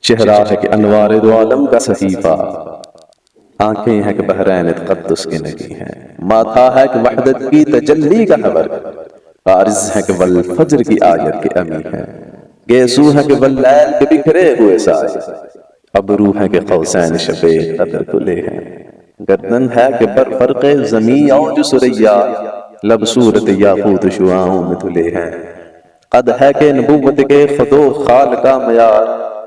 چہرہ ہے کہ انوار دو عالم کا صحیفہ، آنکھیں ہیں کہ بحرین تقدس کے نگی ہیں، ماتھا ہے کہ وحدت کی تجلی کا خبر، عارض ہے کہ والفجر کی آیت کے امی ہیں، گیسو ہے کہ واللیل کے بکھرے ہوئے سائے، ابرو ہے کہ قوسین شب قدر کھلے ہیں، گردن ہے کہ بر فرق زمین اوج سریا، لب صورت یاقوت شعاؤں میں دھلے ہیں، قد ہے کہ نبوت کے خود و خال کا معیار،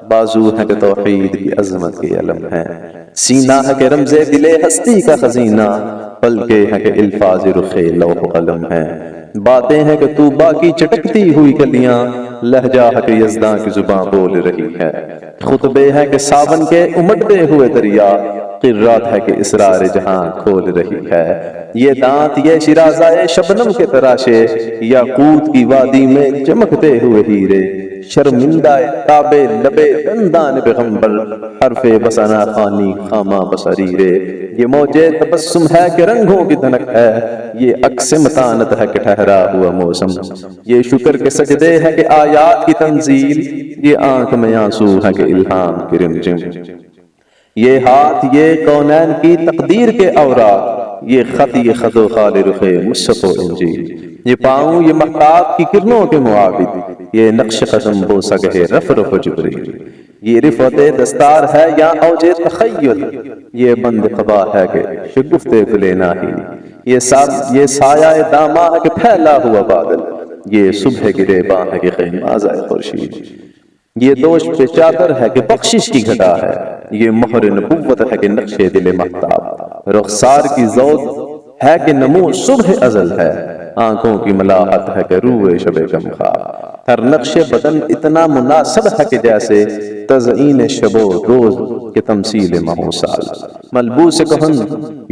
بازو ہے کہ توحید کی عظمت کے علم ہیں، سینہ ہے کہ رمز دل ہستی کا خزینہ، پلکیں ہے کہ الفاظ رخ لوح قلم ہیں، باتیں ہیں کہ طوبا کی چٹکتی ہوئی کلیاں، لہجہ ہے کہ یزداں کی زباں بول رہی ہے، خطبے ہے کہ ساون کے امٹتے ہوئے دریا، قرات ہے کہ اسرار جہاں کھول رہی ہے، یہ دانت یہ شرازہ شبنم کے تراشے، یاقوت کی وادی میں چمکتے ہوئے ہیرے، شرمندہ تابے لبے دندان پیغمبر، حرف بسنا خانی خامہ بصریرے، یہ موجے تبسم ہے کہ رنگوں کی دھنک ہے، یہ عکس متانت ہے کہ ٹھہرا ہوا موسم، یہ شکر کے سجدے ہے کہ آیات کی تنزیل، یہ آنکھ میں آنسو ہے کہ الہام کی رمجم، یہ ہاتھ یہ کونین کی تقدیر کے اوراق، یہ خط و خال رخ مصحف و انجیل، یہ پاؤں یہ مہتاب کی کرنوں کے معابد، یہ نقش قدم بوسہ گہے رفرف و جبریل، یہ رفعت دستار ہے یا اوج تخیل، یہ بند قبا ہے کہ شگفت گل ناہی، یہ سایہ دامہ ہے کہ پھیلا ہوا بادل، یہ صبح گرے باں ہے کہ خیمازہ خورشید، یہ دوش پہ چادر ہے کہ بخشش کی گھٹا ہے، یہ مہر نبوت ہے کہ نقش دل مہتاب، رخسار کی زود ہے کہ نمو صبح ازل ہے، آنکھوں کی ملاحت ہے کہ روح شب کم خواب، ہر نقش بدن اتنا مناسب ہے کہ جیسے تزئین شب و روز کے تمثیل ماہ و سال، ملبوس کہن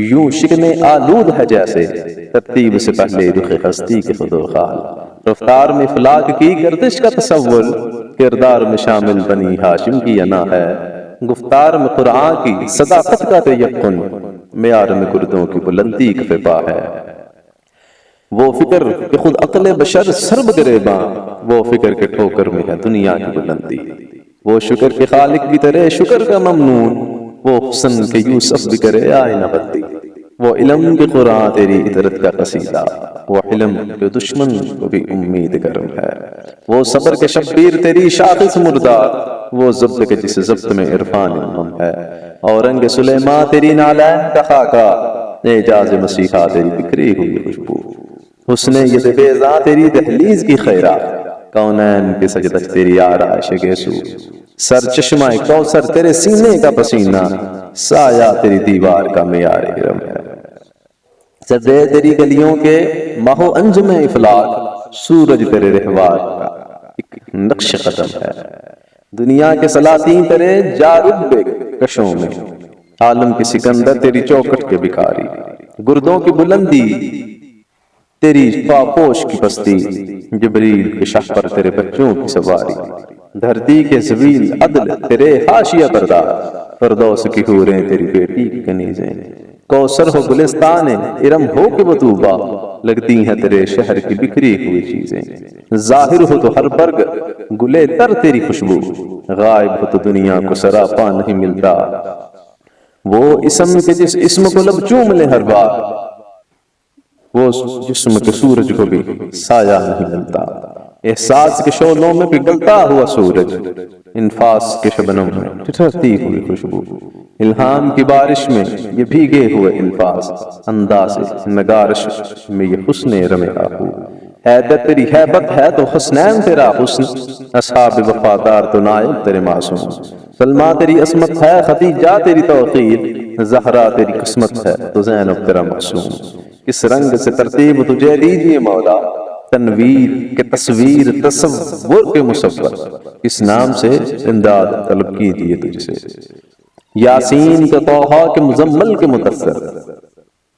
یوں شکن آلود ہے جیسے ترتیب سے پہلے رخ ہستی کے خود و خال، رفتار میں فلاک کی گردش کا تصور، کردار میں شامل بنی ہاشم کی انا ہے، گفتار میں قرآن کی صداقت کا تیقن، معیار میں گردوں کی بلندی کا فپا ہے، وہ فکر کہ خود عقل بشر سرب گریباں، وہ فکر کے ٹھوکر میں ہے دنیا کی بلندی، وہ شکر کے خالق بھی ترے شکر کا ممنون، وہ حسن کے یوسف بھی کرے آئینہ بندی، وہ علم کے قرآن تیری عطرت کا قصیدہ، وہ علم کے دشمن کو بھی امید گرم ہے، وہ صبر کے شبیر تیری شاخص مردار، وہ ضبط کے جس ضبط میں عرفان امم ہے، اورنگ سلیمان تیری نالین کا خاکہ، اعجاز مسیحا تیری بکھری ہوئی خوشبو، حسن ید بیضاں تیری دہلیز کی خیرات، کونین کی سجدت تیری آرائش گیسو، سر چشمہ کوثر تیرے سینے کا پسینہ، سایہ تیری دیوار کا معیار حرم ہے، سجدے تیری گلیوں کے ماہ و انجم افلاک، سورج تیرے رہوار کا ایک نقش قدم ہے، دنیا کے سلاطین تیرے جارب کشوں میں، عالم کی سکندر تیری چوکٹ کے بکاری، گردوں کی بلندی تیری پاپوش کی پستی، جبریل کے شاہ پر تیرے بچوں کی سواری، دھرتی کے زویل عدل تیرے حاشیہ بردار، فردوس کی حوریں تیری بیٹی کی کنیزیں، کوثر ہو گلستان ارم ہو کہ وہ طوبا، لگتی ہیں تیرے شہر کی بکھری ہوئی چیزیں، ظاہر ہو تو ہر برگ گلے تر تیری خوشبو، غائب ہو تو دنیا کو سراپا نہیں ملتا، وہ اسم کے جس اسم کو لب چوم لے ہر بار، وہ جسم کے سورج کو بھی سایہ نہیں ملتا، احساس کے شعلوں میں پگھلتا ہوا سورج، انفاس کے شبنم میں ٹھٹھرتی ہوئی خوشبو، الہام کی بارش میں یہ بھیگے ہوئے انفاس، انداز نگارش میں یہ حسن رم آہو، حیدر تیری حیبت ہے تو حسنین تیرا حسن، اصحاب وفادار تو نائب تیرے معصوم، سلمہ تیری عصمت ہے خدیجہ تیری توقیر، زہرا تیری قسمت ہے تو زینب تیرا مقصوم، کس رنگ سے ترتیب تجھے دیجئے مولا، تنویر کے تصویر تصور کے مصور، کس نام سے امداد طلب کی دیئے تجھ سے، یاسین کے طوحہ کے مزمل کے مدثر،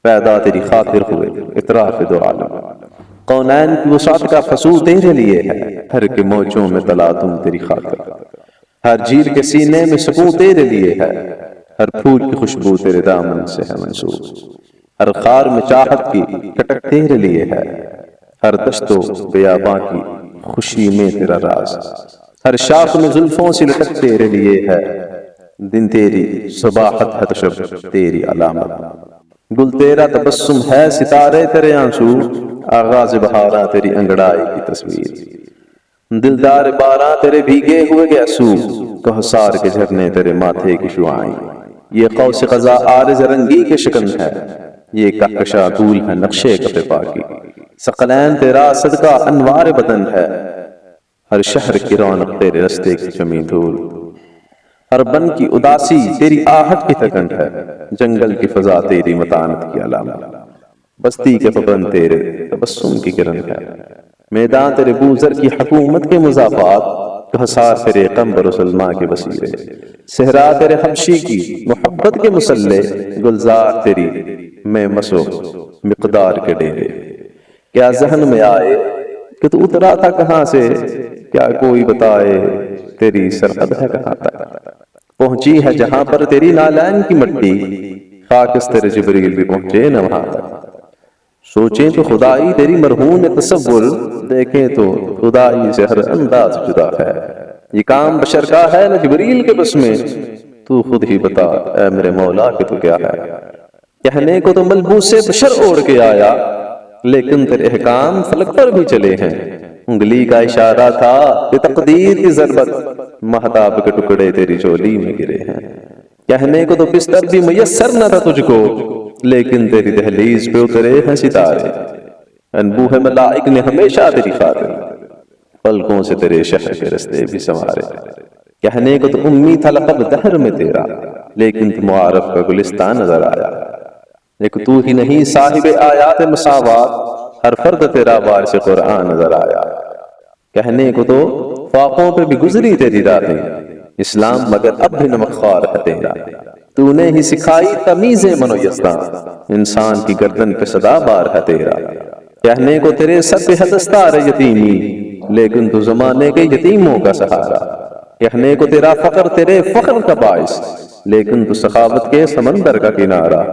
پیدا تیری خاطر ہوئے اطراف دو عالم، کونین کی وسعت کا فصول تیرے لیے ہے، ہر کے موجوں میں تلاطم تیری خاطر، ہر جھیل کے سینے میں سکون تیرے لیے ہے، ہر پھول کی خوشبو تیرے دامن سے ہے منسوب، ہر خار میں چاہت کی کھٹک تیرے لیے ہے، ہر دشت و بیاباں کی خوشی میں تیرا راز، ہر شاخ میں زلفوں سے لٹک تیرے لیے ہے، دن تیری صباحت ہے تو شب تیری علامت، گل تیرا تبسم ہے ستارے تیرے آنسو، آغاز بہاراں تیری انگڑائی کی تصویر، دلدار باراں تیرے بھیگے ہوئے گیسو، کوثر کے جھرنے تیرے ماتھے کی شعاعیں، یہ قوس قزح عارض رنگی کے شکن ہے، یہ کہکشاں طول ہے نقشے کف پاکی، ثقلین تیرا صدقہ انوار بدن ہے، ہر شہر کی رونق تیرے رستے کی جمی دھول، ہر بن کی اداسی تیری آہٹ کی تھکن ہے، جنگل کی فضا تیری متانت کی علامت، بستی کے پابند تیرے تبسم کی کرن ہے، میدان تیرے بوزر کی حکومت کے مضافات، کہسار تیرے قمبر و سلما کے بصیرے، صحرا تیرے حبشی کی محبت کے مسلح، گلزار تیری میں مسو مقدار کے ڈیرے، کیا ذہن میں آئے کہ تو اترا تھا کہاں سے، کیا کوئی بتائے تیری سرحد ہے کہاں تک، پہنچی ہے جہاں پر تیری نالین کی مٹی، خاکس تیرے جبریل بھی پہنچے نہ وہاں تک، سوچیں تو خدائی تیری مرہون تصور، دیکھیں تو خدائی سے ہر انداز جدا ہے، یہ کام بشر کا ہے نہ جبریل کے بس میں، تو خود ہی بتا اے میرے مولا کہ تو کیا ہے، کہنے کو تو ملبوس بشر اوڑھ کے آیا، لیکن تیرے احکام فلک پر بھی چلے ہیں، انگلی کا اشارہ تھا کہ تقدیر کی ضربت، مہتاب کے ٹکڑے تیری چولی میں گرے ہیں، کہنے کو تو بستر بھی میسر نہ تھا تجھ کو، لیکن تیری دہلیز پہ اترے ہیں ستارے، انبوہ ملائک نے ہمیشہ تیری خاطر، پلکوں سے تیرے شہر کے رستے بھی سنوارے، کہنے کو تو امی تھا لقب دہر میں تیرا، لیکن تو معارف کا گلستان نظر آیا، ایک تو ہی نہیں صاحب آیات مساوات، ہر فرد تیرا وارث قرآن نظر آیا، کہنے کو تو فاقوں پہ بھی گزری تیری راتیں، اسلام مگر اب بھی نمک خوار ہے تیرا، تو نے ہی سکھائی تمیز من و یزدان، انسان کی گردن پہ صدا بار ہے تیرا، کہنے کو تیرے سر پہ ہے دستار یتیمی، لیکن تو زمانے کے یتیموں کا سہارا، کہنے کو تیرا فقر تیرے فخر کا باعث، لیکن تو سخاوت کے سمندر کا کنارہ،